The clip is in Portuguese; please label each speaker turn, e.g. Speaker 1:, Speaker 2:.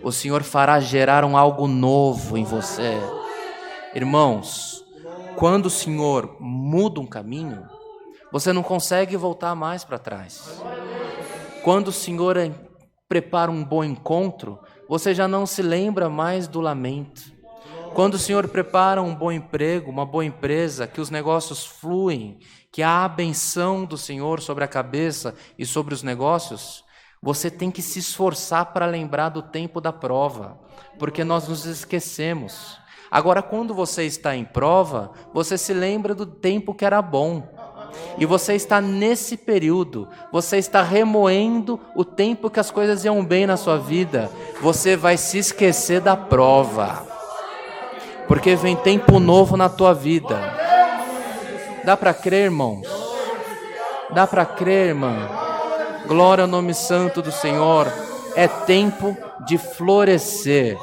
Speaker 1: o Senhor fará gerar algo novo em você. Irmãos, quando o Senhor muda um caminho, você não consegue voltar mais para trás. Quando o Senhor prepara um bom encontro, você já não se lembra mais do lamento. Quando o Senhor prepara um bom emprego, uma boa empresa, que os negócios fluem, que há a benção do Senhor sobre a cabeça e sobre os negócios, você tem que se esforçar para lembrar do tempo da prova, porque nós nos esquecemos. Agora, quando você está em prova, você se lembra do tempo que era bom. E você está nesse período, você está remoendo o tempo que as coisas iam bem na sua vida. Você vai se esquecer da prova, porque vem tempo novo na tua vida. Dá para crer, irmãos? Dá para crer, irmã? Glória ao nome santo do Senhor. É tempo de florescer.